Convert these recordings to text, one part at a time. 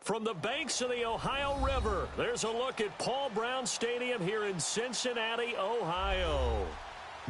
From the banks of the Ohio River, there's a look at Paul Brown Stadium here in Cincinnati, Ohio.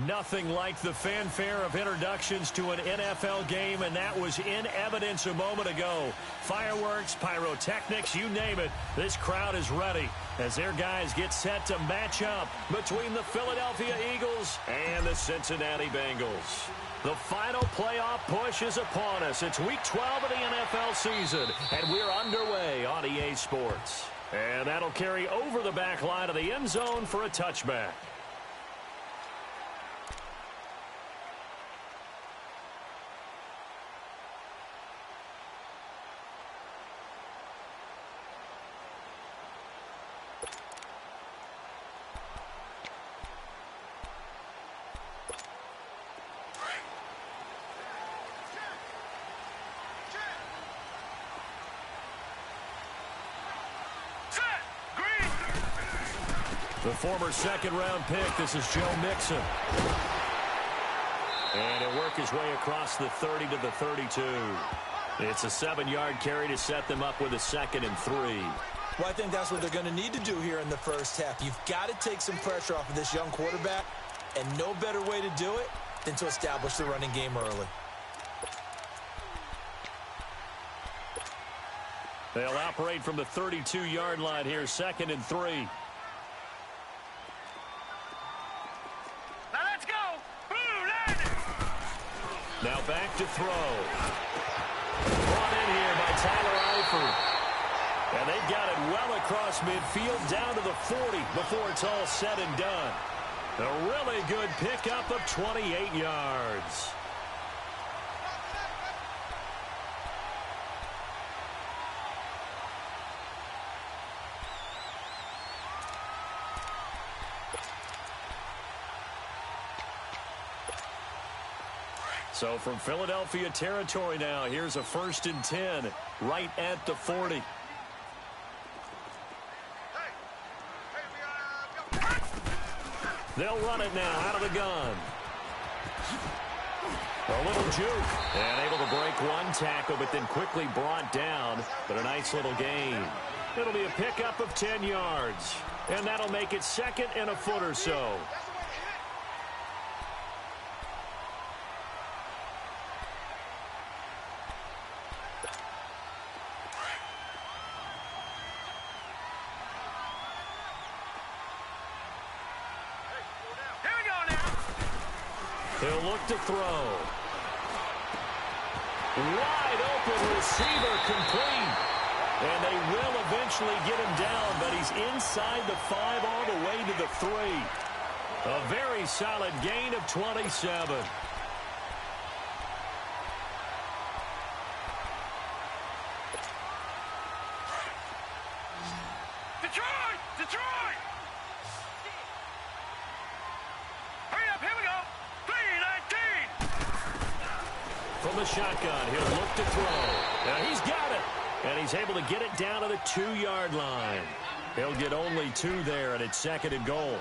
Nothing like the fanfare of introductions to an NFL game, and that was in evidence a moment ago. Fireworks, pyrotechnics, you name it, this crowd is ready as their guys get set to match up between the Philadelphia Eagles and the Cincinnati Bengals. The final playoff push is upon us. It's Week 12 of the NFL season, and we're underway on EA Sports. And that'll carry over the back line of the end zone for a touchback. The former second-round pick, this is Joe Mixon. And he'll work his way across the 30 to the 32. It's a 7-yard carry to set them up with a 2nd and 3. Well, I think that's what they're going to need to do here in the first half. You've got to take some pressure off of this young quarterback, and no better way to do it than to establish the running game early. They'll operate from the 32-yard line here, 2nd and 3. Now back to throw. Brought in here by Tyler Eifert. And they've got it well across midfield down to the 40 before it's all said and done. A really good pickup of 28 yards. So from Philadelphia territory now, here's a 1st and 10 right at the 40. They'll run it now out of the gun. A little juke. And able to break one tackle, but then quickly brought down. But a nice little gain. It'll be a pickup of 10 yards. And that'll make it 2nd and a foot or so. He'll look to throw. Wide open receiver complete. And they will eventually get him down, but he's inside the 5 all the way to the 3. A very solid gain of 27. From the shotgun, he'll look to throw. Now he's got it. And he's able to get it down to the 2-yard line. He'll get only 2 there, and it's 2nd and goal.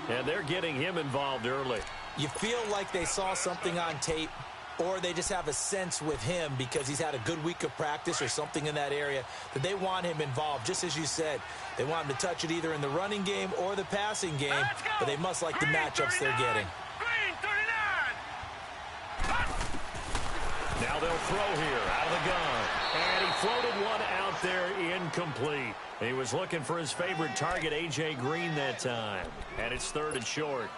And they're getting him involved early. You feel like they saw something on tape, or they just have a sense with him because he's had a good week of practice or something in that area that they want him involved. Just as you said, they want him to touch it either in the running game or the passing game, but they must like the matchups they're getting. Now they'll throw here out of the gun. And he floated one out there incomplete. He was looking for his favorite target, A.J. Green, that time. And it's 3rd and short.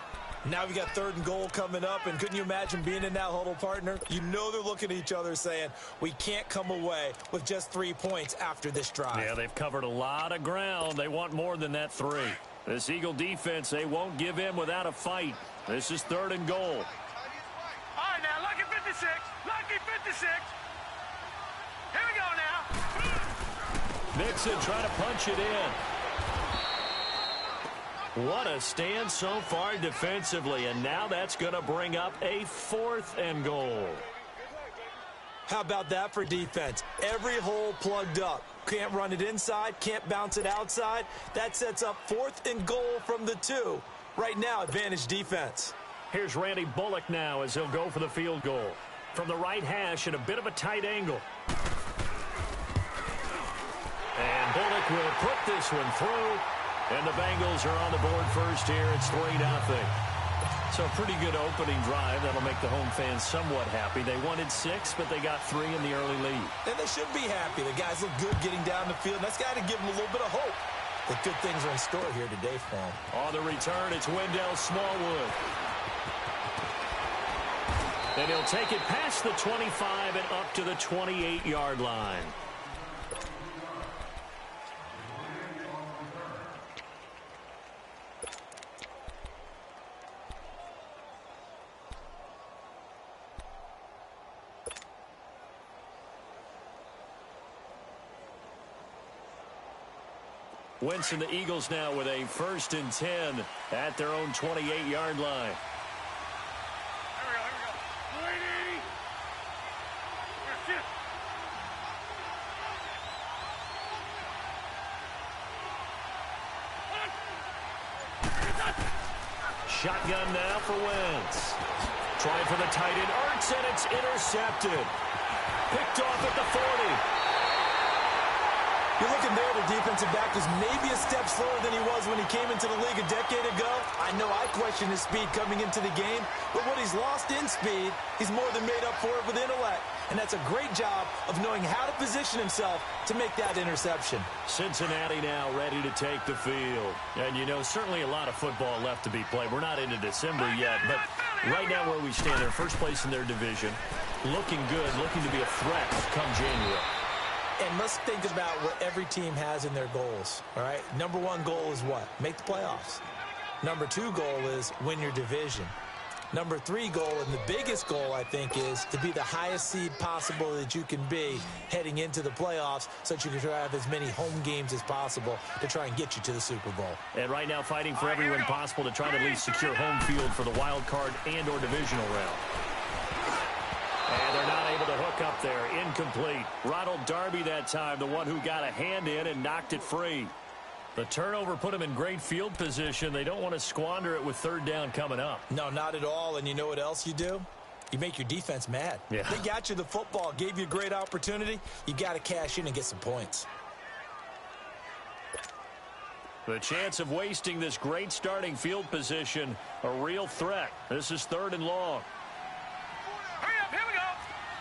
Now we got 3rd and goal coming up, and couldn't you imagine being in that huddle, partner? You know they're looking at each other saying, we can't come away with just 3 points after this drive. Yeah, they've covered a lot of ground. They want more than that 3. This Eagle defense, they won't give in without a fight. This is 3rd and goal. All right, now, lucky 56. Lucky 56. Here we go now. Mixon trying to punch it in. What a stand so far defensively, and now that's going to bring up a 4th and goal. How about that for defense? Every hole plugged up. Can't run it inside, can't bounce it outside. That sets up 4th and goal from the 2. Right now, advantage defense. Here's Randy Bullock now as he'll go for the field goal. From the right hash at a bit of a tight angle. Bullock will put this one through, and the Bengals are on the board first here. It's 3-0. So a pretty good opening drive. That'll make the home fans somewhat happy. They wanted 6, but they got 3 in the early lead. And they should be happy. The guys look good getting down the field. That's got to give them a little bit of hope that good things are in store here today for them. On the return, it's Wendell Smallwood. And he'll take it past the 25 and up to the 28-yard line. Wentz and the Eagles now with a 1st and 10 at their own 28-yard line. Here we go. Lady! Shotgun now for Wentz. Trying for the tight end, Ertz, and it's intercepted. Picked off at the 40. You're looking there, the defensive back was maybe a step slower than he was when he came into the league a decade ago. I know I questioned his speed coming into the game, but what he's lost in speed, he's more than made up for it with intellect. And that's a great job of knowing how to position himself to make that interception. Cincinnati now ready to take the field. And, you know, certainly a lot of football left to be played. We're not into December yet, but right now where we stand, they're first place in their division, looking good, looking to be a threat come January. And let's think about what every team has in their goals, all right? Number 1 goal is what? Make the playoffs. Number 2 goal is win your division. Number 3 goal, and the biggest goal, I think, is to be the highest seed possible that you can be heading into the playoffs so that you can try to have as many home games as possible to try and get you to the Super Bowl. And right now fighting for every win possible to try to at least secure home field for the wild card and or divisional round. And they're not able to hook up there. Incomplete. Ronald Darby that time, the one who got a hand in and knocked it free. The turnover put them in great field position. They don't want to squander it with 3rd down coming up. No, not at all. And you know what else you do? You make your defense mad. Yeah. They got you the football, gave you a great opportunity. You got to cash in and get some points. The chance of wasting this great starting field position, a real threat. This is 3rd and long. Hurry up, here we go.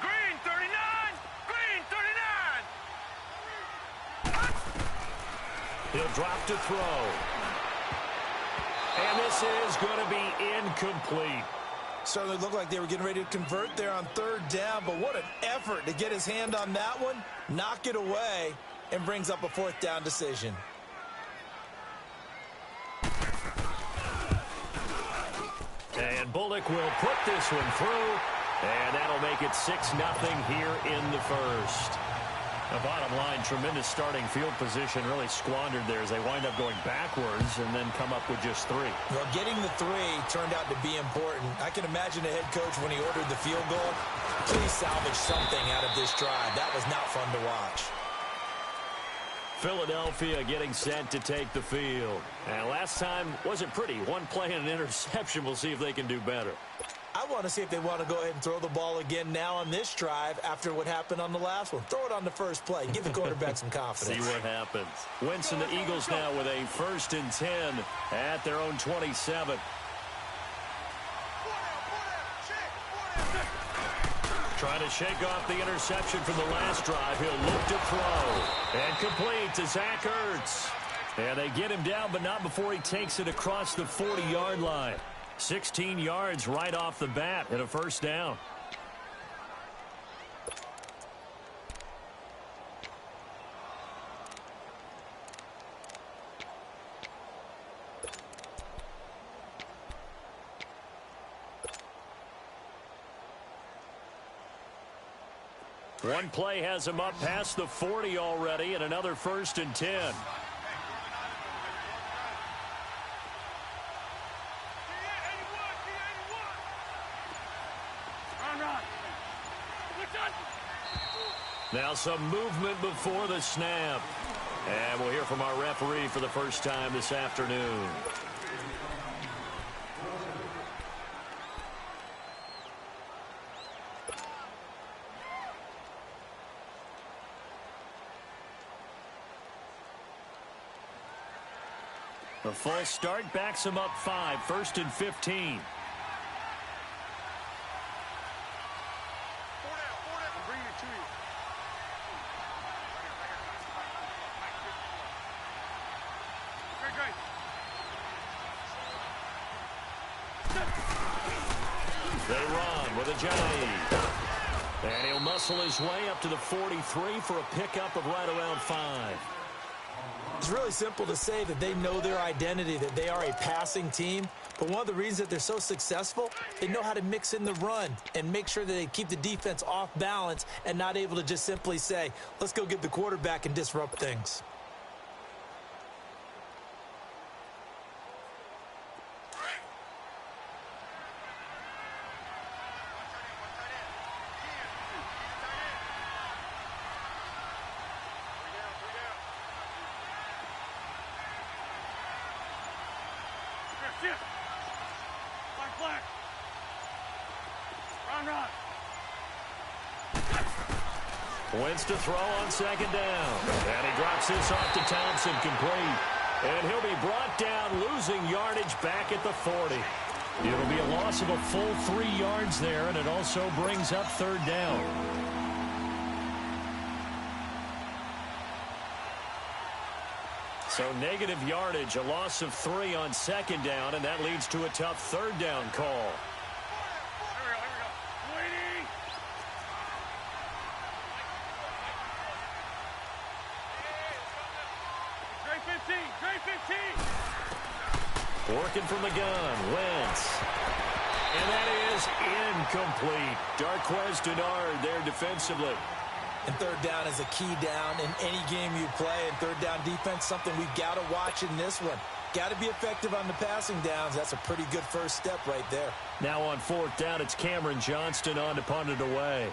Green 39, green 39. He'll drop to throw. And this is going to be incomplete. Certainly looked like they were getting ready to convert there on 3rd down, but what an effort to get his hand on that one, knock it away, and brings up a 4th down decision. And Bullock will put this one through, and that'll make it 6-0 here in the 1st. The bottom line, tremendous starting field position, really squandered there as they wind up going backwards and then come up with just 3. Well, getting the 3 turned out to be important. I can imagine the head coach when he ordered the field goal. Please salvage something out of this drive. That was not fun to watch. Philadelphia getting set to take the field. And last time wasn't pretty. One play and an interception. We'll see if they can do better. I want to see if they want to go ahead and throw the ball again now on this drive after what happened on the last one. Throw it on the first play. Give the quarterback some confidence. See what happens. Wentz and the Eagles now with a 1st and 10 at their own 27. Trying to shake off the interception from the last drive. He'll look to throw. And complete to Zach Ertz. And they get him down, but not before he takes it across the 40-yard line. 16 yards right off the bat and a 1st down. One play has him up past the 40 already and another 1st and 10. Now some movement before the snap. And we'll hear from our referee for the first time this afternoon. The false start backs him up 5, 1st and 15. They run with a Ajayi. And he'll muscle his way up to the 43 for a pickup of right around 5. It's really simple to say that they know their identity, that they are a passing team. But one of the reasons that they're so successful, they know how to mix in the run and make sure that they keep the defense off balance and not able to just simply say, let's go get the quarterback and disrupt things. Wentz to throw on 2nd down. And he drops this off to Thompson, complete. And he'll be brought down, losing yardage back at the 40. It'll be a loss of a full 3 yards there, and it also brings up 3rd down. So negative yardage, a loss of 3 on 2nd down, and that leads to a tough 3rd down call. Working from the gun, Wentz. And that is incomplete. Darquez Denard there defensively. And 3rd down is a key down in any game you play. And 3rd down defense, something we've got to watch in this one. Got to be effective on the passing downs. That's a pretty good first step right there. Now on 4th down, it's Cameron Johnston on to punt it away.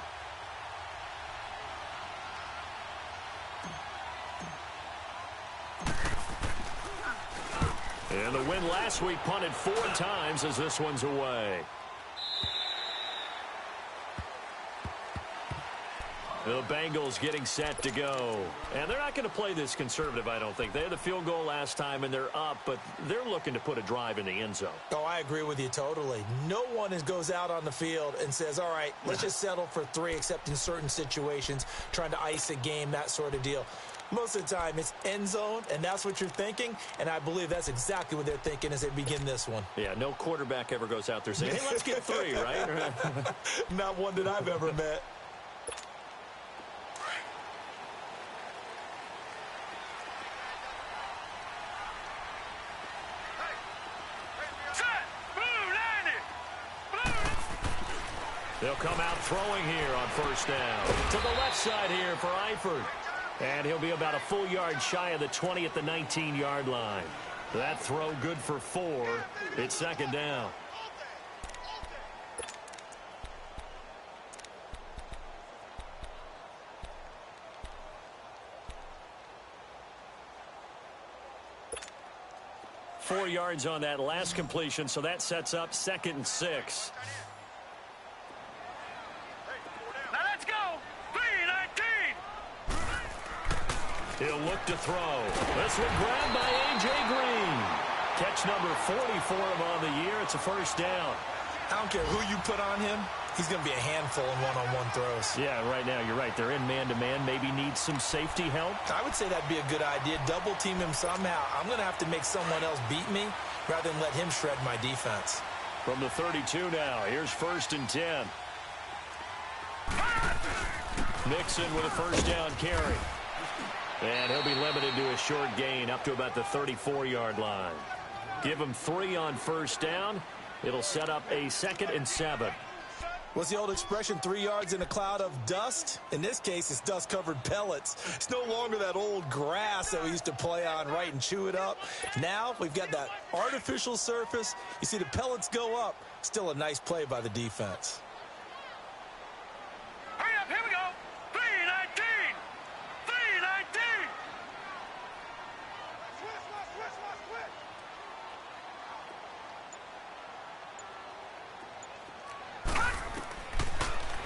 And the win last week punted 4 times as this one's away. The Bengals getting set to go. And they're not going to play this conservative, I don't think. They had the field goal last time, and they're up, but they're looking to put a drive in the end zone. Oh, I agree with you totally. No one goes out on the field and says, all right, let's just settle for 3, except in certain situations, trying to ice a game, that sort of deal. Most of the time, it's end zone, and that's what you're thinking, and I believe that's exactly what they're thinking as they begin this one. Yeah, no quarterback ever goes out there saying, hey, let's get 3, right? Not one that I've ever met. They'll come out throwing here on 1st down. To the left side here for Eifert. And he'll be about a full yard shy of the 20 at the 19-yard line. That throw good for 4. It's 2nd down. Four yards on that last completion, so that sets up 2nd and 6. He'll look to throw. This one grabbed by A.J. Green. Catch number 40 for him on the year. It's a 1st down. I don't care who you put on him. He's going to be a handful in one-on-one throws. Yeah, right now, you're right. They're in man-to-man. Maybe need some safety help. I would say that'd be a good idea. Double team him somehow. I'm going to have to make someone else beat me rather than let him shred my defense. From the 32 now, here's 1st and 10. Mixon with a 1st down carry. And he'll be limited to a short gain up to about the 34-yard line. Give him 3 on 1st down. It'll set up a 2nd and 7. What's the old expression, 3 yards in a cloud of dust? In this case, it's dust-covered pellets. It's no longer that old grass that we used to play on, right, and chew it up. Now we've got that artificial surface. You see the pellets go up. Still a nice play by the defense. Hurry up, here we go. 319. 319.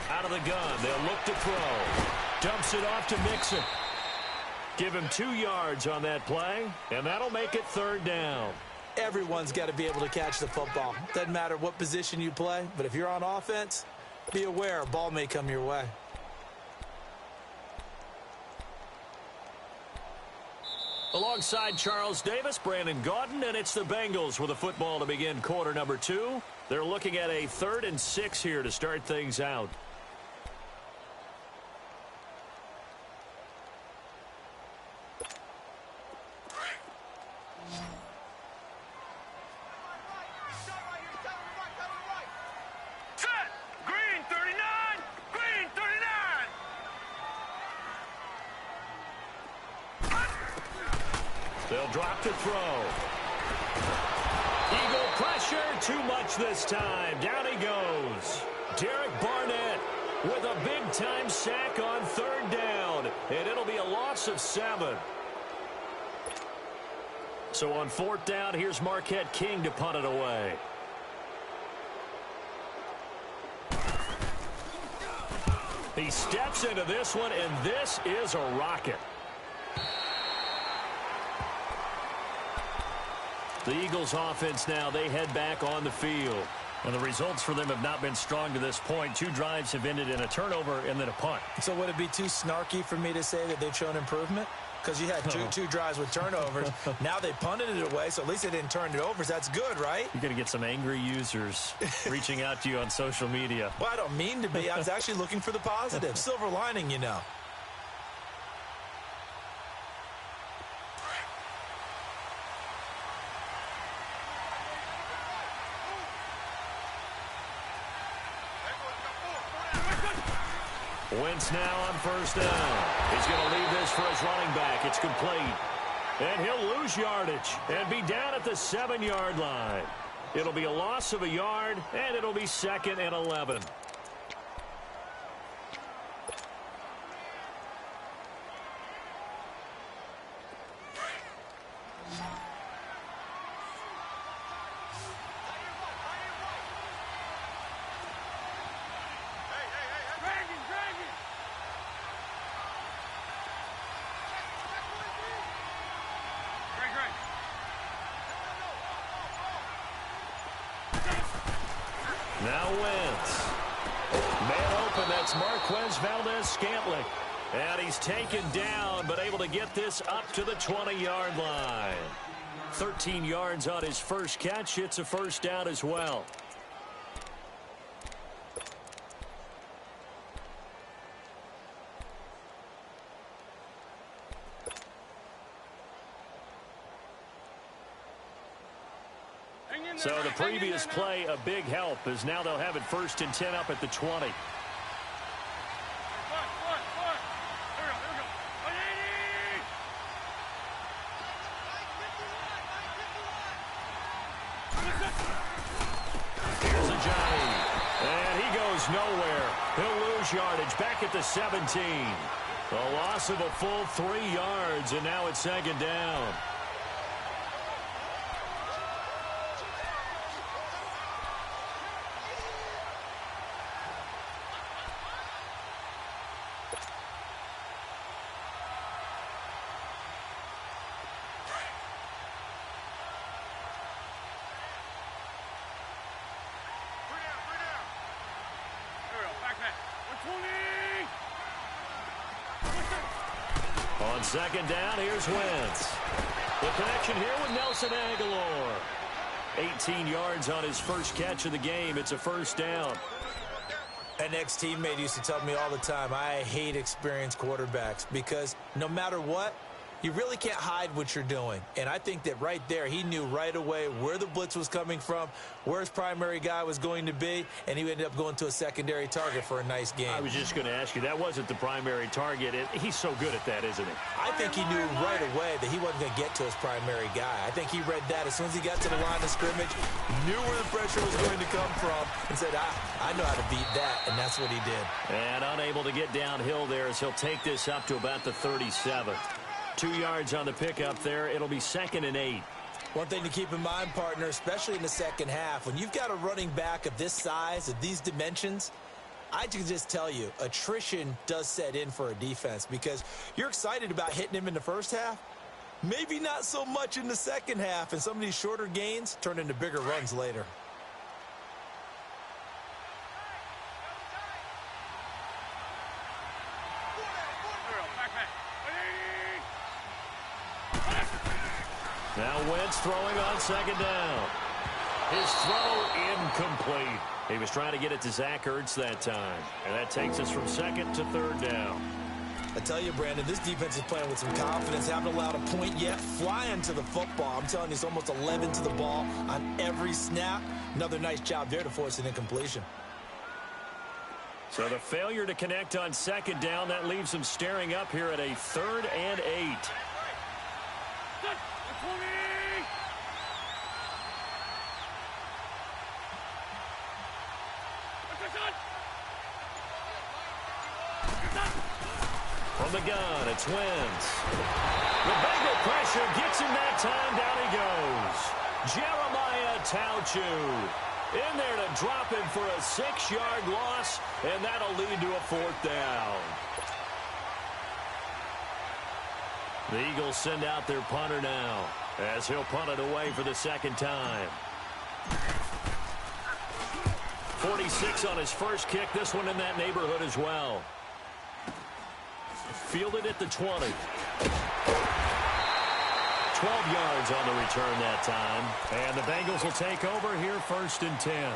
Out of the gun, they'll look to throw. Dumps it off to Mixon. Give him 2 yards on that play, and that'll make it 3rd down. Everyone's got to be able to catch the football. Doesn't matter what position you play, but if you're on offense, be aware a ball may come your way. Alongside Charles Davis, Brandon Gaudin, and it's the Bengals with a football to begin quarter number 2. They're looking at a 3rd and 6 here to start things out. They'll drop to throw. Eagle pressure, too much this time. Down he goes. Derek Barnett with a big-time sack on 3rd down, and it'll be a loss of 7. So on 4th down, here's Marquette King to punt it away. He steps into this one, and this is a rocket. The Eagles offense now, they head back on the field. And the results for them have not been strong to this point. 2 drives have ended in a turnover and then a punt. So would it be too snarky for me to say that they've shown improvement? Because you had two drives with turnovers. Now they punted it away, so at least they didn't turn it over. So that's good, right? You're going to get some angry users reaching out to you on social media. Well, I don't mean to be. I was actually looking for the positive. Silver lining, you know. Wentz now on 1st down. He's going to leave this for his running back. It's complete. And he'll lose yardage and be down at the 7-yard line. It'll be a loss of a yard, and it'll be 2nd and 11. Now Wentz. Man open, that's Marquez Valdez-Scantling. And he's taken down, but able to get this up to the 20-yard line. 13 yards on his first catch. It's a 1st down as well. So the previous play, a big help, as now they'll have it 1st and 10 up at the 20. Here's a Johnny, and he goes nowhere. He'll lose yardage back at the 17. A loss of a full 3 yards, and now it's 2nd down. On 2nd down, here's Wentz. The connection here with Nelson Aguilar. 18 yards on his first catch of the game. It's a 1st down. An ex-teammate used to tell me all the time, I hate experienced quarterbacks because no matter what, you really can't hide what you're doing. And I think that right there, he knew right away where the blitz was coming from, where his primary guy was going to be, and he ended up going to a secondary target for a nice game. I was just going to ask you, that wasn't the primary target. He's so good at that, isn't he? I think he knew right away that he wasn't going to get to his primary guy. I think he read that as soon as he got to the line of scrimmage, knew where the pressure was going to come from, and said, I know how to beat that, and that's what he did. And unable to get downhill there as he'll take this up to about the 37. 2 yards on the pickup there. It'll be 2nd and 8. One thing to keep in mind, partner, especially in the second half, when you've got a running back of this size, of these dimensions, I can just tell you, attrition does set in for a defense because you're excited about hitting him in the first half. Maybe not so much in the second half, and some of these shorter gains turn into bigger runs later. Now Wentz throwing on second down. His throw incomplete. He was trying to get it to Zach Ertz that time. And that takes us from second to third down. I tell you, Brandon, this defense is playing with some confidence. Haven't allowed a point yet. Flying to the football. I'm telling you, it's almost 11 to the ball on every snap. Another nice job there to force an incompletion. So the failure to connect on second down, that leaves them staring up here at a 3rd and 8. From the gun, it's Wentz. The Bengal pressure gets him that time. Down he goes. Jeremiah Tauchu in there to drop him for a 6-yard loss, and that'll lead to a 4th down. The Eagles send out their punter now as he'll punt it away for the 2nd time. 46 on his first kick. This one in that neighborhood as well. Fielded at the 20. 12 yards on the return that time. And the Bengals will take over here 1st and 10.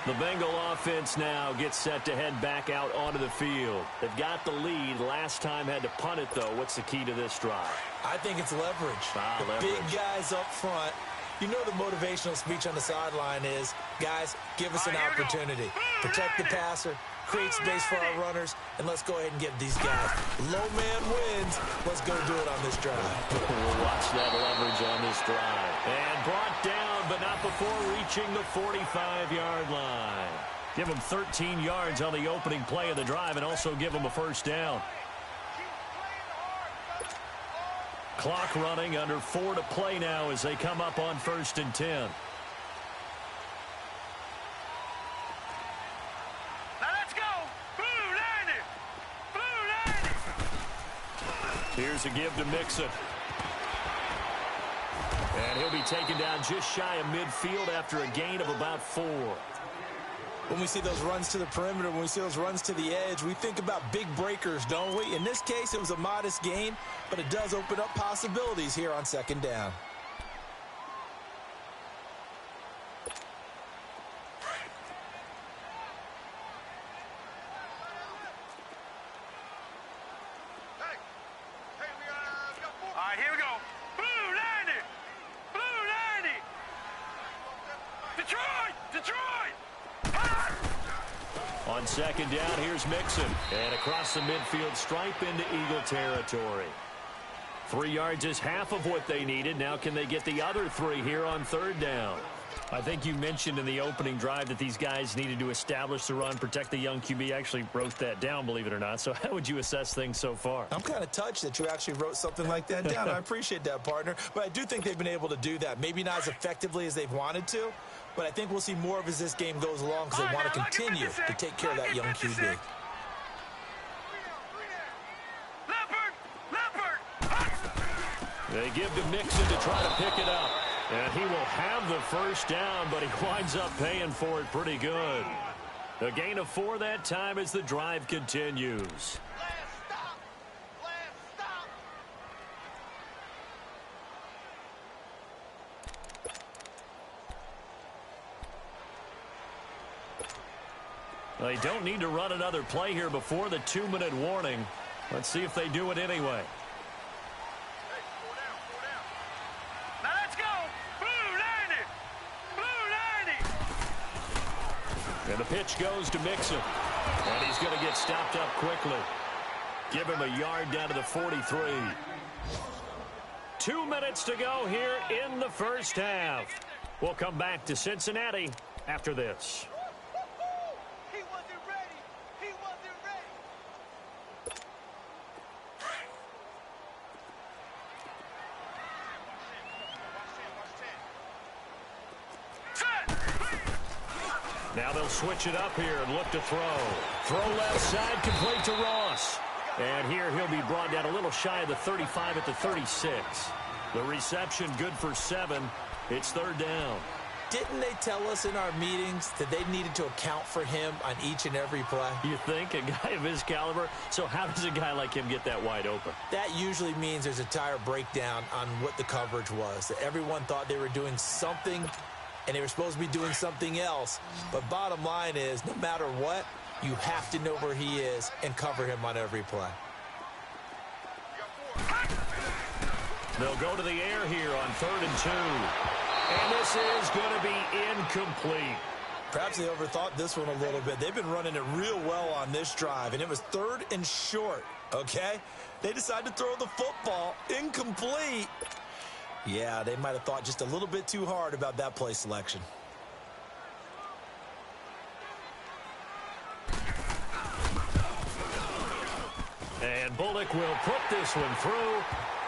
The Bengal offense now gets set to head back out onto the field. They've got the lead. Last time had to punt it, though. What's the key to this drive? I think it's leverage. Big guys up front. You know the motivational speech on the sideline is, guys, give us an opportunity. Protect the passer, create space for our runners, and let's go ahead and give these guys. Low man wins. Let's go do it on this drive. We'll watch that leverage on this drive. And brought down, but not before reaching the 45-yard line. Give them 13 yards on the opening play of the drive and also give them a 1st down. Clock running, under 4 to play now as they come up on 1st and 10. Now let's go. Blue 90. Blue 90. Here's a give to Mixon. And he'll be taken down just shy of midfield after a gain of about 4. When we see those runs to the perimeter, when we see those runs to the edge, we think about big breakers, don't we? In this case, it was a modest gain, but it does open up possibilities here on 2nd down. All right, here we go. Blue 90. Blue 90. Detroit. Detroit. On 2nd down, here's Mixon. And across the midfield stripe into Eagle territory. 3 yards is half of what they needed. Now can they get the other 3 here on 3rd down? I think you mentioned in the opening drive that these guys needed to establish the run, protect the young QB. Actually wrote that down, believe it or not. So how would you assess things so far? I'm kind of touched that you actually wrote something like that down. I appreciate that, partner. But I do think they've been able to do that. Maybe not as effectively as they've wanted to, but I think we'll see more of as this game goes along because they want to continue to take care of that young QB. They give to Mixon to try to pick it up. And he will have the 1st down, but he winds up paying for it pretty good. A gain of 4 that time as the drive continues. They don't need to run another play here before the 2-minute warning. Let's see if they do it anyway. Now let's go. Blue 90. Blue 90. And the pitch goes to Mixon. And he's going to get stopped up quickly. Give him a yard down to the 43. 2 minutes to go here in the 1st half. We'll come back to Cincinnati after this. Now they'll switch it up here and look to throw. Throw left side, complete to Ross. And here he'll be brought down a little shy of the 35 at the 36. The reception good for 7. It's third down. Didn't they tell us in our meetings that they needed to account for him on each and every play? You think? A guy of his caliber? So how does a guy like him get that wide open? That usually means there's a tire breakdown on what the coverage was. That everyone thought they were doing something, and they were supposed to be doing something else. But bottom line is, no matter what, you have to know where he is and cover him on every play. They'll go to the air here on 3rd and 2. And this is going to be incomplete. Perhaps they overthought this one a little bit. They've been running it real well on this drive, and it was 3rd and short, okay? They decided to throw the football incomplete. Yeah, they might have thought just a little bit too hard about that play selection. And Bullock will put this one through,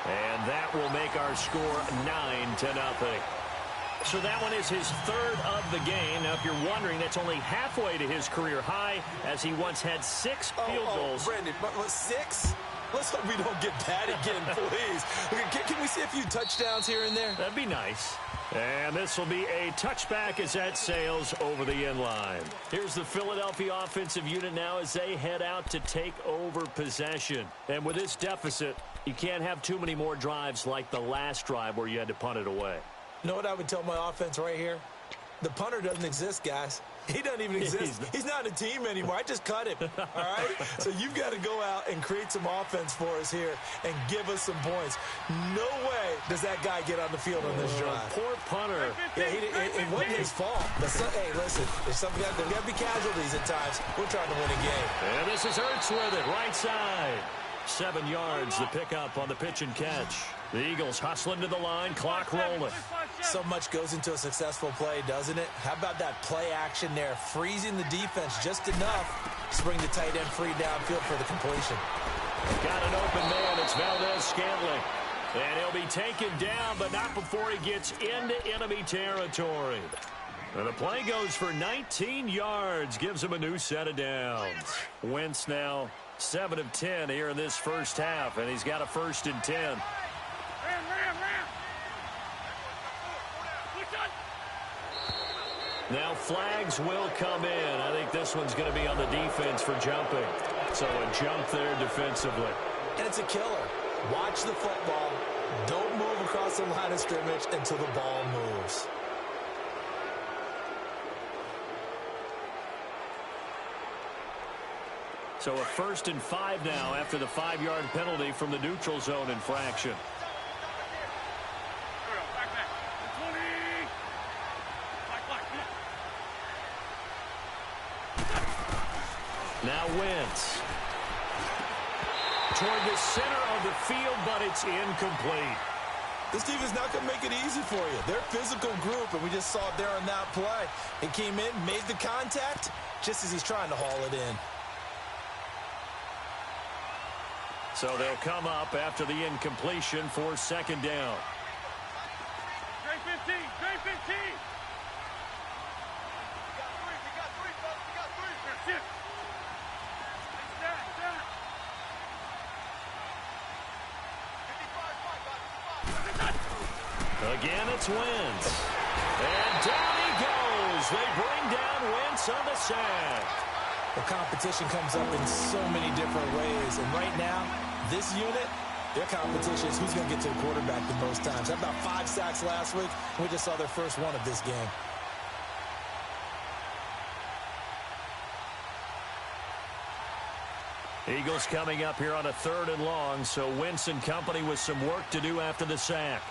and that will make our score 9-0. So that one is his 3rd of the game. Now, if you're wondering, that's only halfway to his career high, as he once had 6 field goals. Brandon, what, 6? Let's hope we don't get that again, please. Can we see a few touchdowns here and there? That'd be nice. And this will be a touchback as that sails over the end line. Here's the Philadelphia offensive unit now as they head out to take over possession. And with this deficit, you can't have too many more drives like the last drive where you had to punt it away. You know what I would tell my offense right here? The punter doesn't exist, guys. He doesn't even exist. He's not a team anymore. I just cut him, all right? So you've got to go out and create some offense for us here and give us some points. No way does that guy get on the field on this drive. Poor punter. Yeah, it wasn't his fault. But hey, listen, there's got to be casualties at times. We're trying to win a game. And this is Ertz with it, right side. 7 yards, the pickup on the pitch and catch. The Eagles hustling to the line, clock rolling. So much goes into a successful play, doesn't it? How about that play action there? Freezing the defense just enough to bring the tight end free downfield for the completion. Got an open man. It's Valdez-Scantling. And he'll be taken down, but not before he gets into enemy territory. And the play goes for 19 yards. Gives him a new set of downs. Wentz now 7 of 10 here in this first half, and he's got a 1st and 10. Now flags will come in. I think this one's going to be on the defense for jumping. So a jump there defensively. And it's a killer. Watch the football. Don't move across the line of scrimmage until the ball moves. So a 1st and 5 now after the 5-yard penalty from the neutral zone infraction. Now Wentz. Toward the center of the field, but it's incomplete. This team is not going to make it easy for you. They're a physical group, and we just saw it there on that play. He came in, made the contact, just as he's trying to haul it in. So they'll come up after the incompletion for 2nd down. Great 15, great 15. Again, it's Wentz. And down he goes. They bring down Wentz on the sack. The competition comes up in so many different ways. And right now, this unit, their competition is who's going to get to the quarterback the most times. How about 5 sacks last week? We just saw their first one of this game. Eagles coming up here on a 3rd and long, so Wentz and company with some work to do after the sack.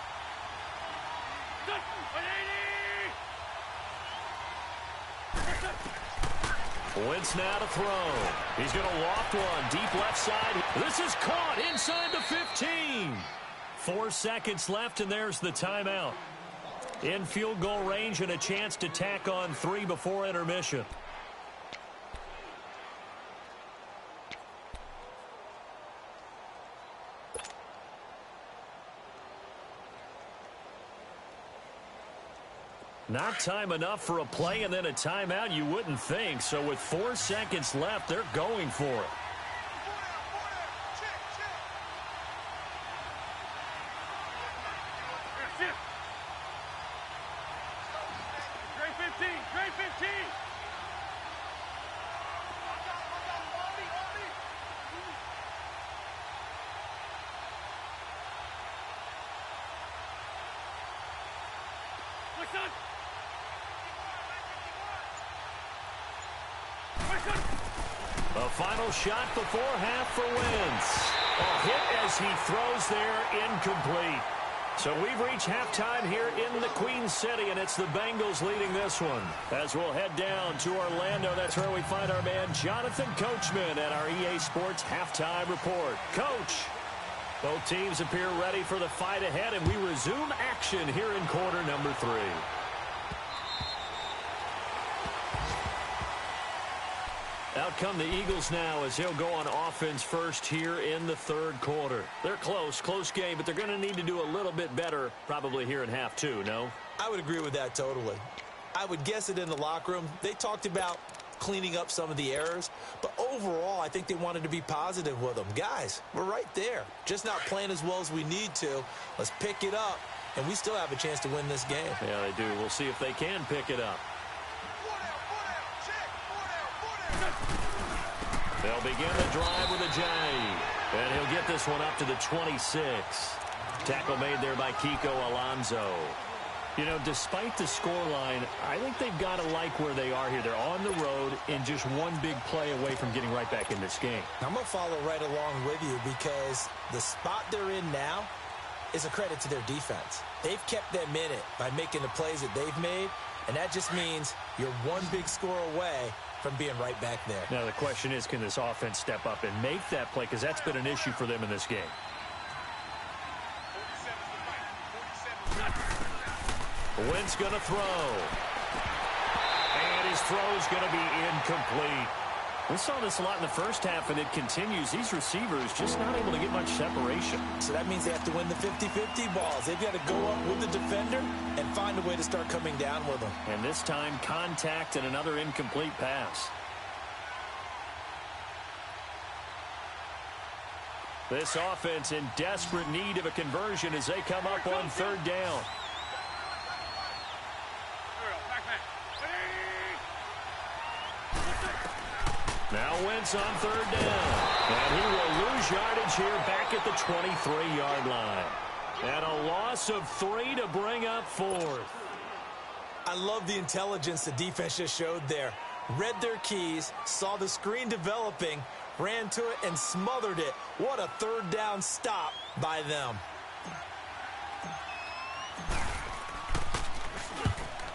Wentz now to throw. He's going to loft one deep left side. This is caught inside the 15. 4 seconds left, and there's the timeout. In field goal range and a chance to tack on 3 before intermission. Not time enough for a play and then a timeout, you wouldn't think. So with 4 seconds left, they're going for it. A final shot before half for Wentz. A hit as he throws there, incomplete. So we've reached halftime here in the Queen City, and it's the Bengals leading this one. As we'll head down to Orlando, that's where we find our man Jonathan Coachman at our EA Sports Halftime Report. Coach, both teams appear ready for the fight ahead, and we resume action here in quarter number 3. Out come the Eagles now as he'll go on offense first here in the third quarter. They're close game, but they're going to need to do a little bit better probably here in half 2, no? I would agree with that totally. I would guess it in the locker room. They talked about cleaning up some of the errors, but overall I think they wanted to be positive with them. Guys, we're right there. Just not playing as well as we need to. Let's pick it up, and we still have a chance to win this game. Yeah, they do. We'll see if they can pick it up. They'll begin the drive with a J. And he'll get this one up to the 26. Tackle made there by Kiko Alonso. You know, despite the scoreline, I think they've got to like where they are here. They're on the road and just one big play away from getting right back in this game. I'm going to follow right along with you because the spot they're in now is a credit to their defense. They've kept them in it by making the plays that they've made, and that just means you're one big score away from being right back there. Now the question is, can this offense step up and make that play? Because that's been an issue for them in this game. Wentz going to throw. And his throw is going to be incomplete. We saw this a lot in the first half, and it continues. These receivers just not able to get much separation. So that means they have to win the 50-50 balls. They've got to go up with the defender and find a way to start coming down with them. And this time, contact and another incomplete pass. This offense in desperate need of a conversion as they come up on third down. Now Wentz on third down. And he will lose yardage here back at the 23-yard line. And a loss of 3 to bring up fourth. I love the intelligence the defense just showed there. Read their keys, saw the screen developing, ran to it, and smothered it. What a third down stop by them.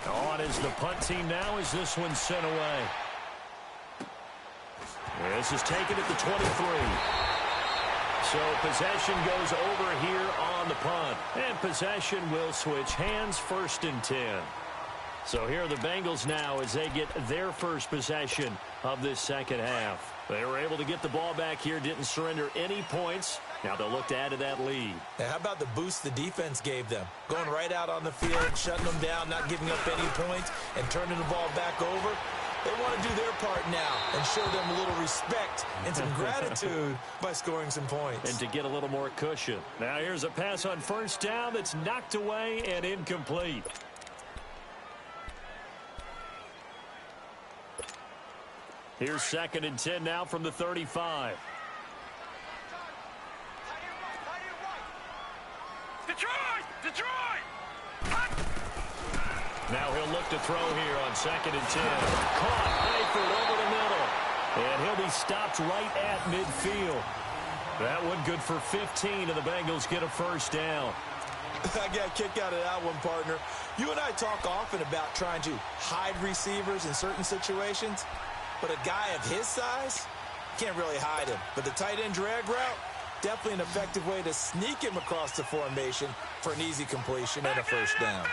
On is the punt team now as this one's sent away. This is taken at the 23. So possession goes over here on the punt. And possession will switch hands, 1st and 10. So here are the Bengals now as they get their first possession of this second half. They were able to get the ball back here, didn't surrender any points. Now they'll look to add to that lead. Now, how about the boost the defense gave them? Going right out on the field, shutting them down, not giving up any points, and turning the ball back over. They want to do their part now and show them a little respect and some gratitude by scoring some points. And to get a little more cushion. Now here's a pass on first down that's knocked away and incomplete. Here's 2nd and 10 now from the 35. Detroit! Now he'll look to throw here on 2nd and 10. Caught Eifert over the middle. And he'll be stopped right at midfield. That one good for 15, and the Bengals get a first down. I got a kick out of that one, partner. You and I talk often about trying to hide receivers in certain situations, but a guy of his size can't really hide him. But the tight end drag route, definitely an effective way to sneak him across the formation for an easy completion and a first down.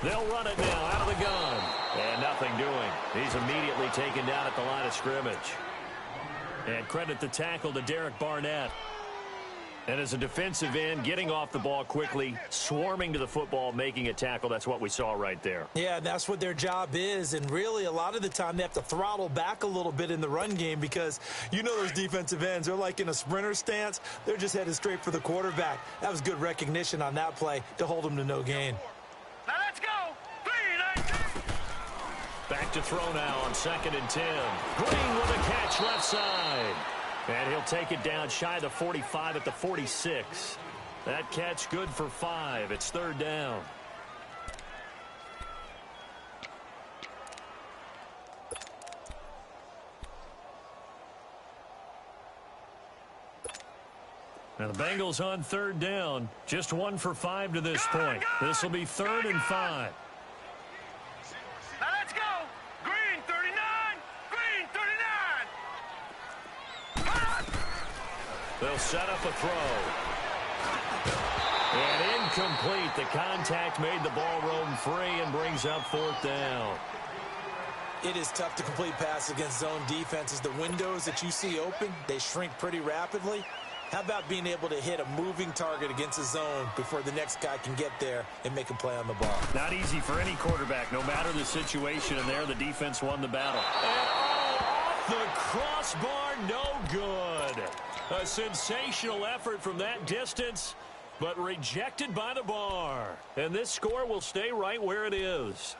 They'll run it now out of the gun. And nothing doing. He's immediately taken down at the line of scrimmage. And credit the tackle to Derek Barnett. And as a defensive end, getting off the ball quickly, swarming to the football, making a tackle, that's what we saw right there. Yeah, that's what their job is. And really, a lot of the time, they have to throttle back a little bit in the run game because you know those defensive ends, they're like in a sprinter stance. They're just headed straight for the quarterback. That was good recognition on that play to hold them to no gain. Now let's go. 3, 9. Back to throw now on 2nd and 10. Green with a catch left side. And he'll take it down shy of the 45 at the 46. That catch good for 5. It's 3rd down. Now the Bengals on 3rd down. Just 1 for 5 to this point. This will be 3rd and 5. Now let's go. Green 39. Green 39. They'll set up a throw. And incomplete. The contact made the ball roam free and brings up 4th down. It is tough to complete passes against zone defenses. The windows that you see open, they shrink pretty rapidly. How about being able to hit a moving target against a zone before the next guy can get there and make a play on the ball? Not easy for any quarterback, no matter the situation. And there, the defense won the battle. And off the crossbar, no good. A sensational effort from that distance, but rejected by the bar. And this score will stay right where it is.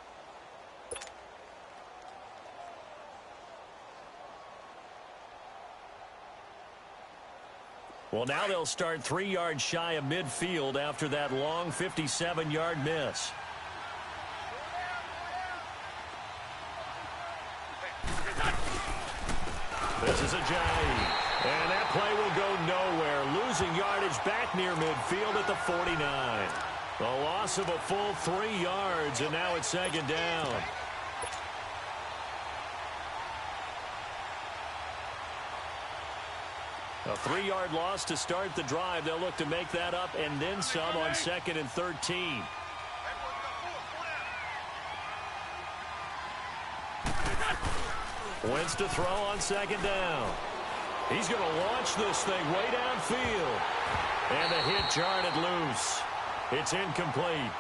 Well, now they'll start 3 yards shy of midfield after that long 57-yard miss. This is a jive. And that play will go nowhere. Losing yardage back near midfield at the 49. The loss of a full 3 yards, and now it's 2nd down. A 3-yard loss to start the drive. They'll look to make that up and then some on 2nd and 13. Wentz to throw on 2nd down. He's going to launch this thing way downfield. And the hit jarred it loose. It's incomplete.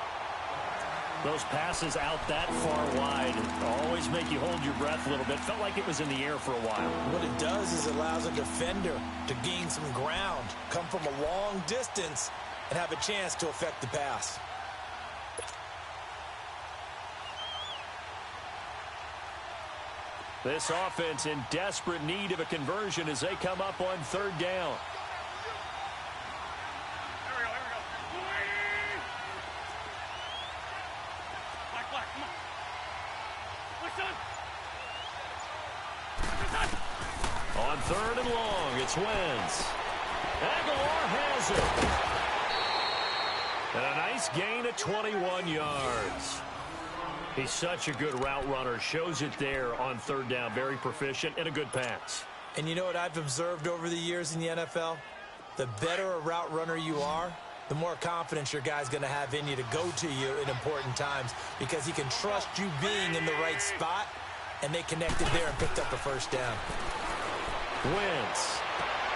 Those passes out that far wide always make you hold your breath a little bit. Felt like it was in the air for a while. What it does is it allows a defender to gain some ground, come from a long distance, and have a chance to affect the pass. This offense in desperate need of a conversion as they come up on 3rd down. On 3rd and long, it's Wentz. Aguilar has it. And a nice gain of 21 yards. He's such a good route runner. Shows it there on 3rd down. Very proficient and a good pass. And you know what I've observed over the years in the NFL? The better a route runner you are, the more confidence your guy's going to have in you to go to you in important times because he can trust you being in the right spot, and they connected there and picked up the 1st down. Wentz.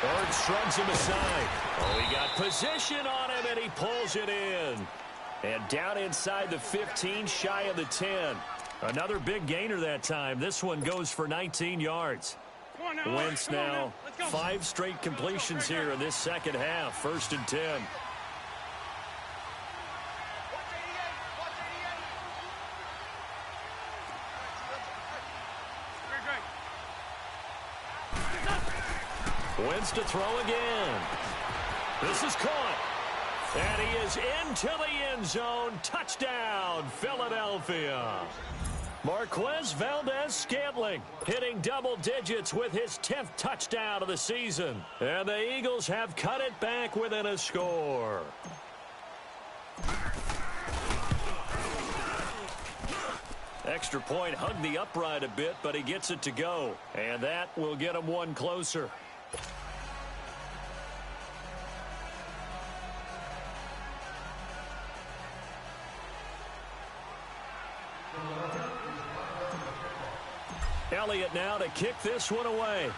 Bird shrugs him aside. Oh, he got position on him, and he pulls it in. And down inside the 15, shy of the 10. Another big gainer that time. This one goes for 19 yards. Wentz now 5 straight completions here in this 2nd half. 1st and 10. Wentz to throw again. This is caught. And he is into the end zone. Touchdown, Philadelphia. Marquez Valdez-Scantling hitting double digits with his 10th touchdown of the season. And the Eagles have cut it back within a score. Extra point hugged the upright a bit, but he gets it to go. And that will get him one closer. Elliott now to kick this one away.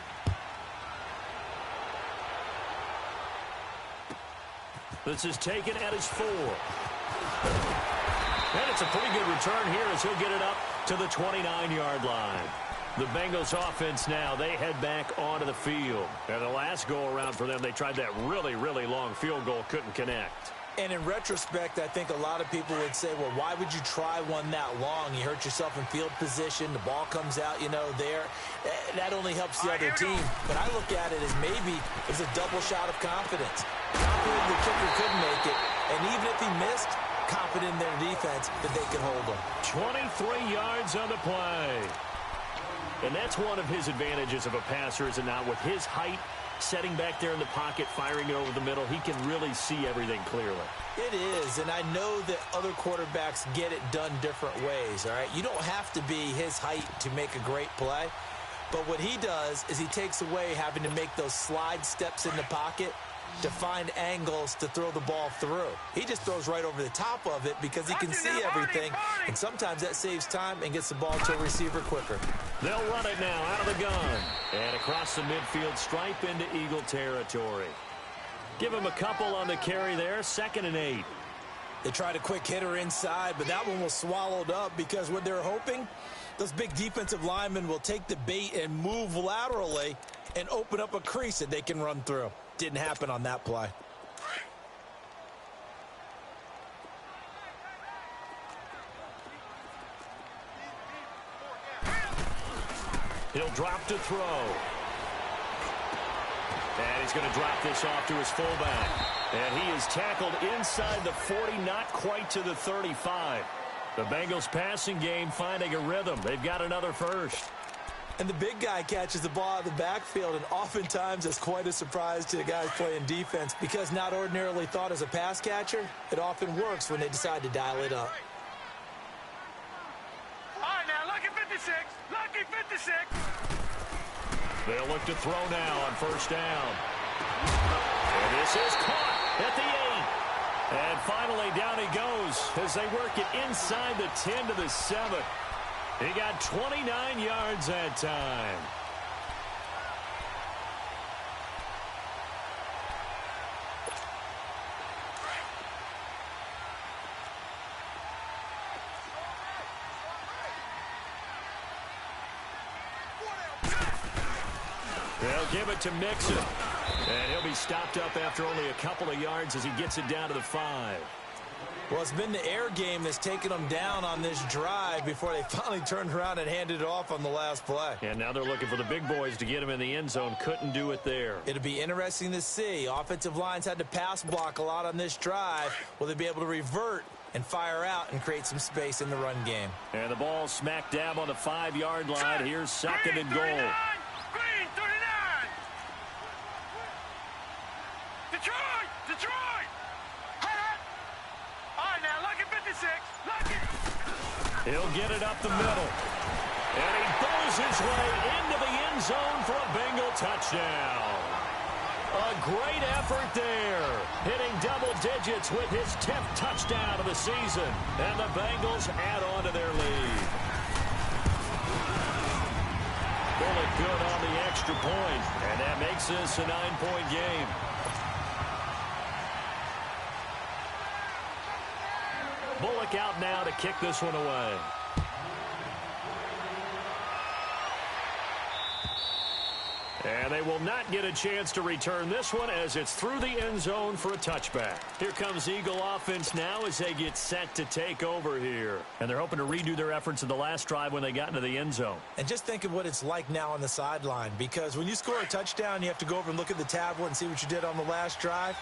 This is taken at his 4. And it's a pretty good return here as he'll get it up to the 29-yard line. The Bengals offense now, they head back onto the field. And the last go-around for them, they tried that really, really long field goal, couldn't connect. And in retrospect, I think a lot of people would say, well, why would you try one that long? You hurt yourself in field position. The ball comes out, there. That only helps the other team. But I look at it as maybe it's a double shot of confidence. Confident the kicker could make it. And even if he missed, confident in their defense that they could hold him. 23 yards on the play. And that's one of his advantages of a passer, is it not? With his height, setting back there in the pocket, firing it over the middle, he can really see everything clearly. It is, and I know that other quarterbacks get it done different ways, all right? You don't have to be his height to make a great play, but what he does is he takes away having to make those slide steps in the pocket to find angles to throw the ball through. He just throws right over the top of it because he can see everything, and sometimes that saves time and gets the ball to a receiver quicker. They'll run it now out of the gun. And across the midfield stripe into Eagle territory. Give him a couple on the carry there, 2nd and 8. They tried a quick hitter inside, but that one was swallowed up because what they're hoping, those big defensive linemen will take the bait and move laterally and open up a crease that they can run through. Didn't happen on that play. He'll drop to throw. And he's going to drop this off to his fullback. And he is tackled inside the 40, not quite to the 35. The Bengals passing game finding a rhythm. They've got another first. And the big guy catches the ball out of the backfield, and oftentimes it's quite a surprise to the guys playing defense because not ordinarily thought as a pass catcher, it often works when they decide to dial it up. All right, now, lucky 56. Lucky 56. They'll look to throw now on first down. And this is caught at the 8. And finally down he goes as they work it inside the 10 to the 7. He got 29 yards that time. They'll give it to Mixon. And he'll be stopped up after only a couple of yards as he gets it down to the 5. Well, it's been the air game that's taken them down on this drive before they finally turned around and handed it off on the last play. And now they're looking for the big boys to get him in the end zone. Couldn't do it there. It'll be interesting to see. Offensive lines had to pass block a lot on this drive. Will they be able to revert and fire out and create some space in the run game? And the ball smack dab on the 5-yard line. Here's 2nd and goal. Green 39. Detroit! Detroit! Hot! All right, now, lucky 56. Lucky. He'll get it up the middle. And he throws his way into the end zone for a Bengal touchdown. A great effort there. Hitting double digits with his 10th touchdown of the season. And the Bengals add on to their lead. Bullet good on the extra point. And that makes this a 9-point game. Bullock out now to kick this one away. And they will not get a chance to return this one as it's through the end zone for a touchback. Here comes Eagle offense now as they get set to take over here. And they're hoping to redo their efforts in the last drive when they got into the end zone. And just think of what it's like now on the sideline, because when you score a touchdown, you have to go over and look at the tablet and see what you did on the last drive.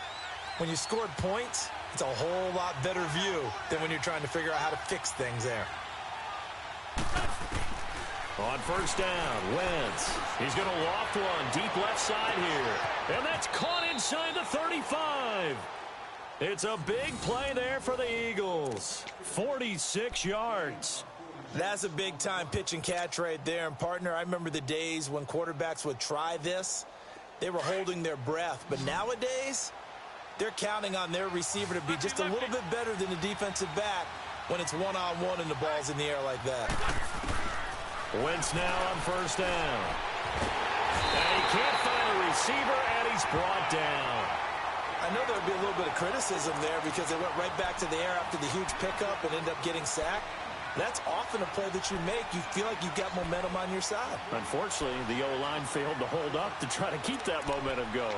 When you scored points, it's a whole lot better view than when you're trying to figure out how to fix things there. On first down, Wentz. He's going to loft one deep left side here. And that's caught inside the 35. It's a big play there for the Eagles. 46 yards. That's a big-time pitch and catch right there. And, partner, I remember the days when quarterbacks would try this. They were holding their breath. But nowadays, they're counting on their receiver to be just a little bit better than the defensive back when it's one-on-one and the ball's in the air like that. Wentz now on first down. And he can't find a receiver, and he's brought down. I know there would be a little bit of criticism there because they went right back to the air after the huge pickup and ended up getting sacked. That's often a play that you make. You feel like you've got momentum on your side. Unfortunately, the O-line failed to hold up to try to keep that momentum going.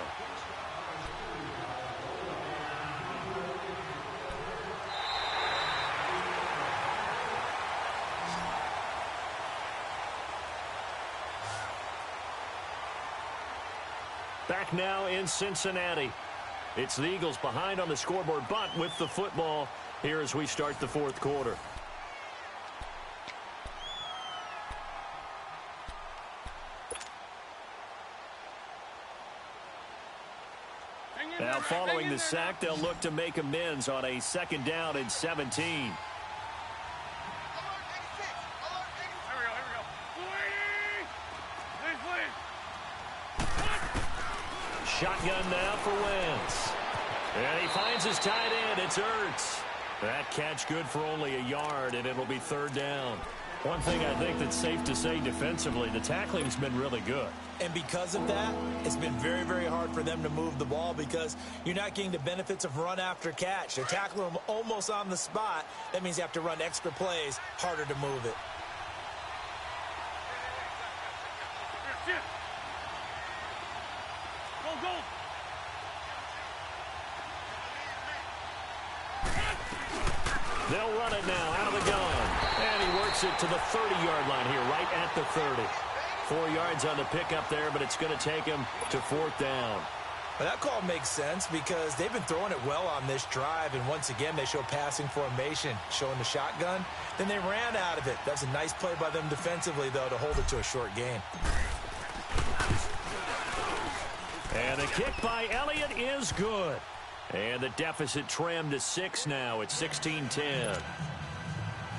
Back now in Cincinnati. It's the Eagles behind on the scoreboard, but with the football here as we start the fourth quarter. Now following the sack, they'll look to make amends on a 2nd down and 17. Shotgun now for Wentz. And he finds his tight end. It's Ertz. That catch good for only a yard, and it'll be 3rd down. One thing I think that's safe to say defensively, the tackling's been really good. And because of that, it's been very, very hard for them to move the ball because you're not getting the benefits of run after catch. They're tackling them almost on the spot. That means you have to run extra plays, harder to move it. They'll run it now out of the gun. And he works it to the 30-yard line here, right at the 30. 4 yards on the pickup there, but it's going to take him to 4th down. Well, that call makes sense because they've been throwing it well on this drive, and once again, they show passing formation, showing the shotgun. Then they ran out of it. That's a nice play by them defensively, though, to hold it to a short gain. And the kick by Elliott is good. And the deficit trimmed to 6 now. It's 16-10.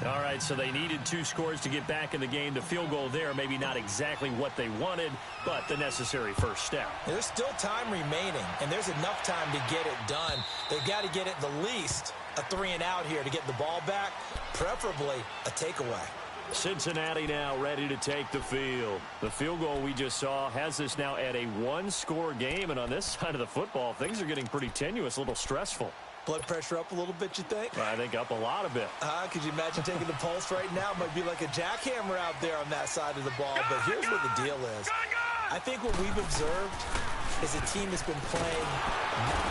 All right, so they needed 2 scores to get back in the game. The field goal there, maybe not exactly what they wanted, but the necessary first step. There's still time remaining, and there's enough time to get it done. They've got to get at the least a 3-and-out here to get the ball back, preferably a takeaway. Cincinnati now ready to take the field. The field goal we just saw has us now at a 1-score game, and on this side of the football, things are getting pretty tenuous, a little stressful. Blood pressure up a little bit, you think? I think up a lot of it. Could you imagine taking the pulse right now? Might be like a jackhammer out there on that side of the ball, but here's what the deal is. I think what we've observed is a team that's been playing.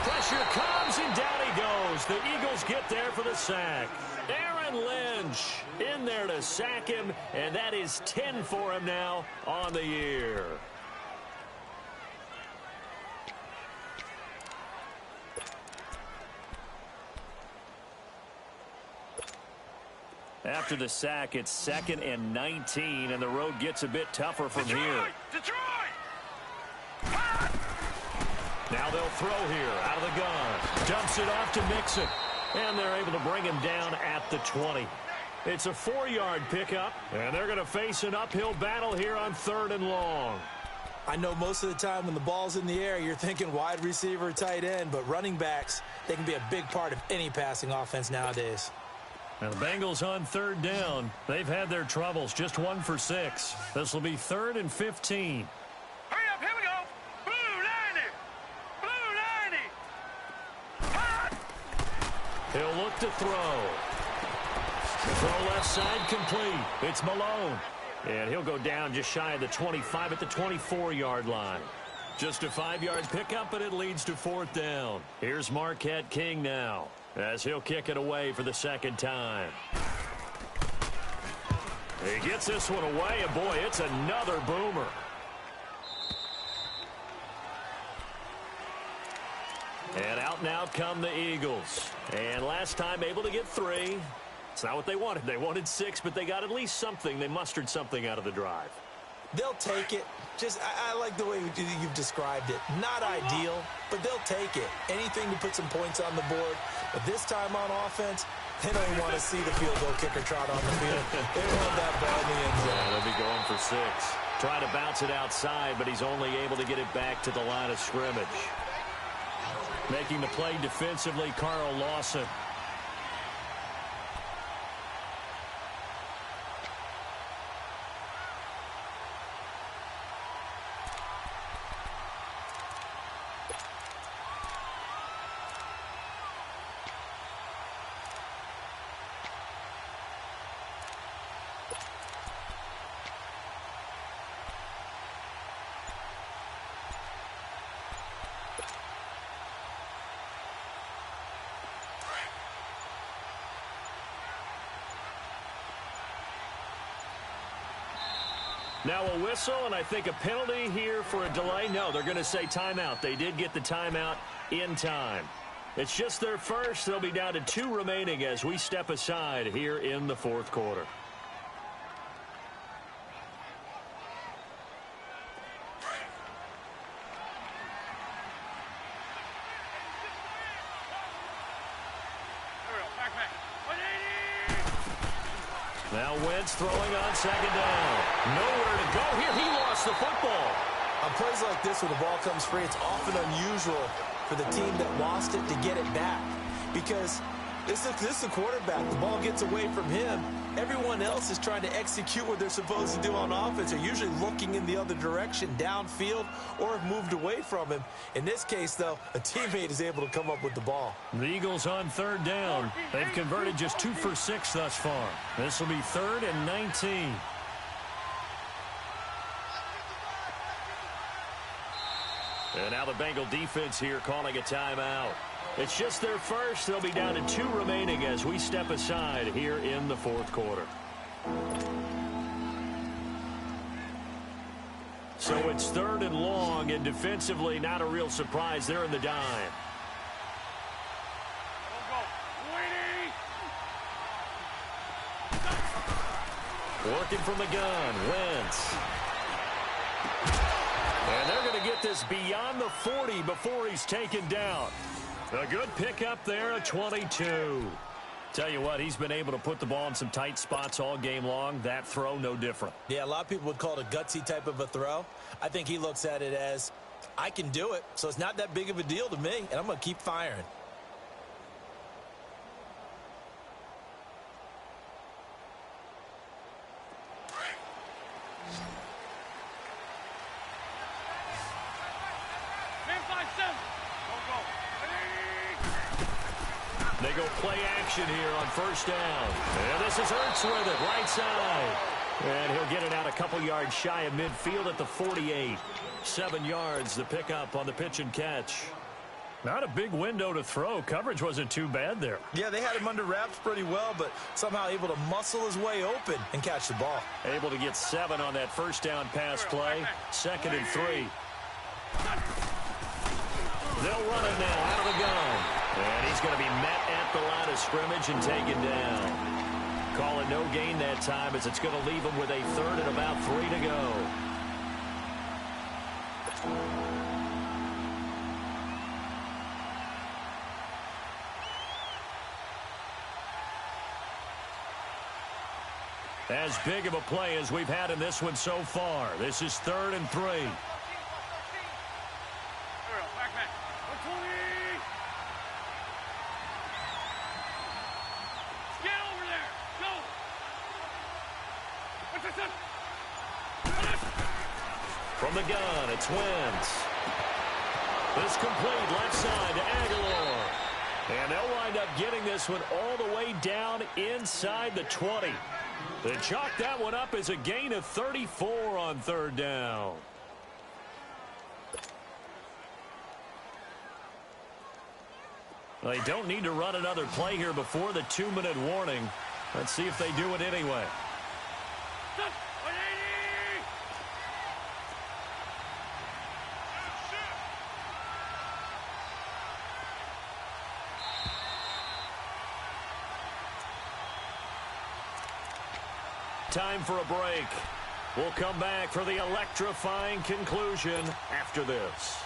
Pressure comes, and down he goes. The Eagles get there for the sack. Aaron Lynch in there to sack him, and that is 10 for him now on the year. After the sack, it's 2nd and 19, and the road gets a bit tougher from here. Detroit! Now they'll throw here out of the gun. Dumps it off to Mixon, and they're able to bring him down at the 20. It's a 4-yard pickup, and they're going to face an uphill battle here on 3rd and long. I know most of the time when the ball's in the air, you're thinking wide receiver, tight end, but running backs, they can be a big part of any passing offense nowadays. Now the Bengals on 3rd down. They've had their troubles, just 1 for 6. This will be 3rd and 15. Hurry up, here we go. Blue 90. Blue 90. Hot. He'll look to throw. Throw left side complete. It's Malone. And he'll go down just shy of the 25 at the 24-yard line. Just a 5-yard pickup, but it leads to 4th down. Here's Marquette King now, as he'll kick it away for the 2nd time. He gets this one away, and boy, it's another boomer. And out come the Eagles. And last time able to get 3. It's not what they wanted. They wanted 6, but they got at least something. They mustered something out of the drive. They'll take it. I like the way you've described it. Not ideal, but they'll take it. Anything to put some points on the board. But this time on offense, they don't even want to see the field goal kicker trot on the field. They want that ball in the end zone. Yeah, they'll be going for 6. Try to bounce it outside, but he's only able to get it back to the line of scrimmage. Making the play defensively, Carl Lawson. Now a whistle, and I think a penalty here for a delay. No, they're going to say timeout. They did get the timeout in time. It's just their first. They'll be down to 2 remaining as we step aside here in the fourth quarter. Now Wentz throwing on second down. Nowhere to go here. He lost the football. On plays like this, when the ball comes free, it's often unusual for the team that lost it to get it back. Because this is the quarterback. The ball gets away from him. Everyone else is trying to execute what they're supposed to do on offense. They're usually looking in the other direction, downfield, or have moved away from him. In this case, though, a teammate is able to come up with the ball. The Eagles on third down. They've converted just 2 for 6 thus far. This will be 3rd and 19. And now the Bengal defense here calling a timeout. It's just their first. They'll be down to 2 remaining as we step aside here in the fourth quarter. So it's 3rd and long, and defensively not a real surprise. They're in the dime. Working from the gun, Wentz. And they're going to get this beyond the 40 before he's taken down. A good pickup there at 22. Tell you what, he's been able to put the ball in some tight spots all game long. That throw, no different. Yeah, a lot of people would call it a gutsy type of a throw. I think he looks at it as, I can do it, so it's not that big of a deal to me, and I'm going to keep firing. They go play action here on first down. And this is Ertz with it, right side. And he'll get it out a couple yards shy of midfield at the 48. 7 yards, the pickup on the pitch and catch. Not a big window to throw. Coverage wasn't too bad there. Yeah, they had him under wraps pretty well, but somehow able to muscle his way open and catch the ball. Able to get 7 on that first down pass play. 2nd and 3. They'll run it now out of the gun. And he's going to be met at the line of scrimmage and taken down. Call it no gain that time as it's going to leave him with a 3rd and about 3 to go. As big of a play as we've had in this one so far. This is 3rd and 3. From the gun, it's Wentz. This complete left side to Aguilar. And they'll wind up getting this one all the way down inside the 20. They chalk that one up as a gain of 34 on 3rd down. They don't need to run another play here before the 2-minute warning. Let's see if they do it anyway. Time for a break. We'll come back for the electrifying conclusion after this.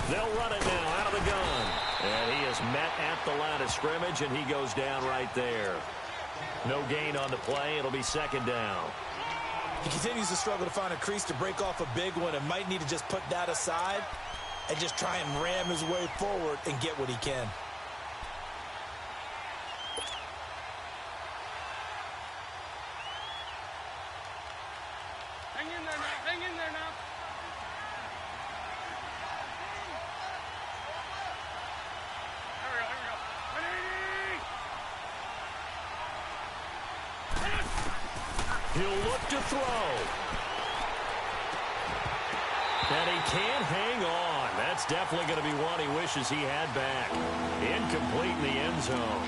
They'll run it now out of the gun. And he is met at the line of scrimmage, and he goes down right there. No gain on the play. It'll be 2nd down. He continues to struggle to find a crease to break off a big one and might need to just put that aside and just try and ram his way forward and get what he can. Hang in there now. Hang in there now. Here we go. 180. He'll look to throw. And he can't hang on. That's definitely going to be one he wishes he had back. Incomplete in the end zone.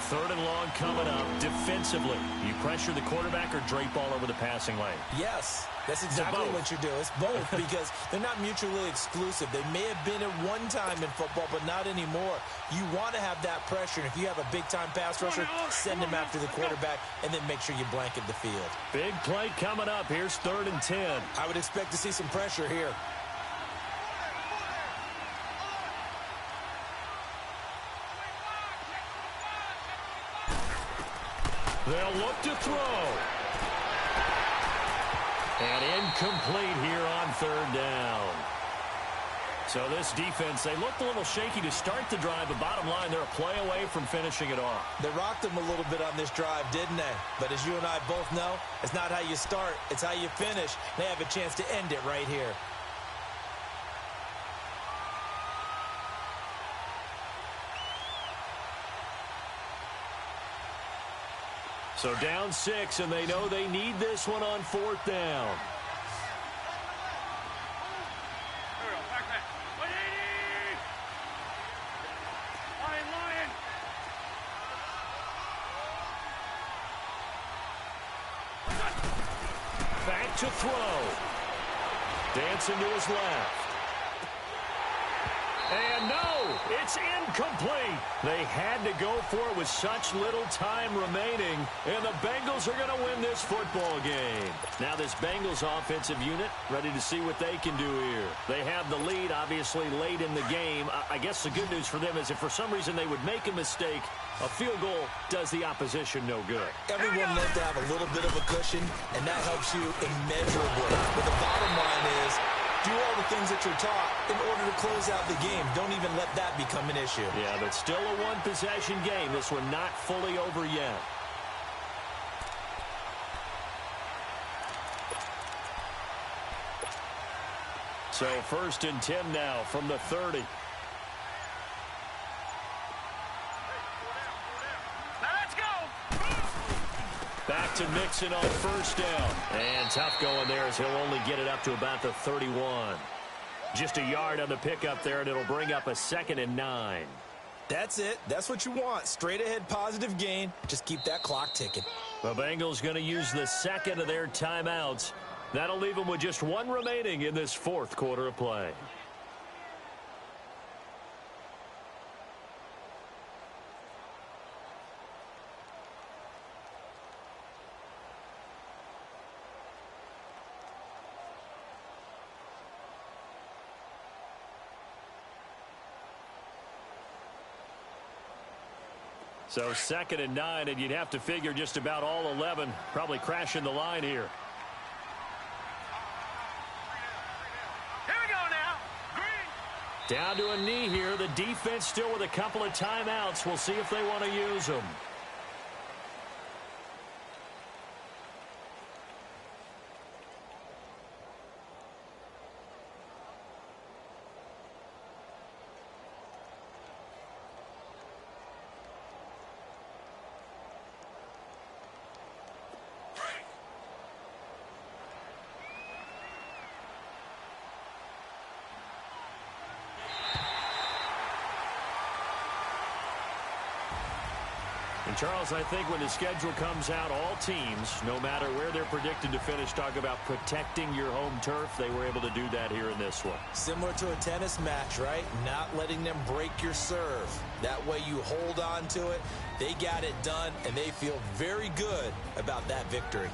3rd and long coming up. Defensively, you pressure the quarterback or drape all over the passing lane? Yes, that's exactly what you do. It's both because they're not mutually exclusive. They may have been at one time in football, but not anymore. You want to have that pressure, and if you have a big-time pass rusher, send him after the quarterback, and then make sure you blanket the field. Big play coming up. Here's 3rd and 10. I would expect to see some pressure here. They'll look to throw. And incomplete here on 3rd down. So this defense, they looked a little shaky to start the drive, but bottom line, they're a play away from finishing it off. They rocked them a little bit on this drive, didn't they? But as you and I both know, it's not how you start, it's how you finish. They have a chance to end it right here. So down 6, and they know they need this one on 4th down. Back to throw. Dancing to his left. And no, it's incomplete. They had to go for it with such little time remaining, and the Bengals are going to win this football game. Now this Bengals offensive unit ready to see what they can do here. They have the lead, obviously, late in the game. I guess the good news for them is if for some reason they would make a mistake, a field goal does the opposition no good. Everyone loves to have a little bit of a cushion, and that helps you immeasurably. But the bottom line is, do all the things that you're taught in order to close out the game. Don't even let that become an issue. Yeah, but still a one-possession game. This one not fully over yet. So 1st and 10 now from the 30. Back to Mixon on 1st down. And tough going there as he'll only get it up to about the 31. Just a yard on the pickup there, and it'll bring up a 2nd and 9. That's it. That's what you want. Straight ahead positive gain. Just keep that clock ticking. The Bengals going to use the 2nd of their timeouts. That'll leave them with just 1 remaining in this 4th quarter of play. So 2nd and 9, and you'd have to figure just about all 11 probably crashing the line here. Here we go now. Green. Down to a knee here. The defense still with a couple of timeouts. We'll see if they want to use them. And Charles, I think when the schedule comes out, all teams, no matter where they're predicted to finish, talk about protecting your home turf. They were able to do that here in this one. Similar to a tennis match, right? Not letting them break your serve. That way you hold on to it. They got it done, and they feel very good about that victory.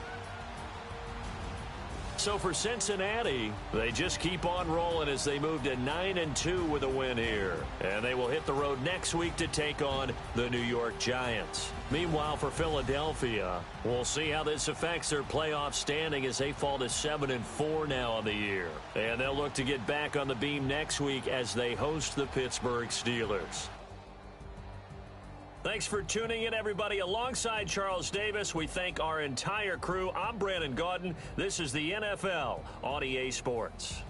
So for Cincinnati, they just keep on rolling as they move to 9-2 with a win here. And they will hit the road next week to take on the New York Giants. Meanwhile, for Philadelphia, we'll see how this affects their playoff standing as they fall to 7-4 now on the year. And they'll look to get back on the beam next week as they host the Pittsburgh Steelers. Thanks for tuning in, everybody. Alongside Charles Davis, we thank our entire crew. I'm Brandon Gaudin. This is the NFL on EA Sports.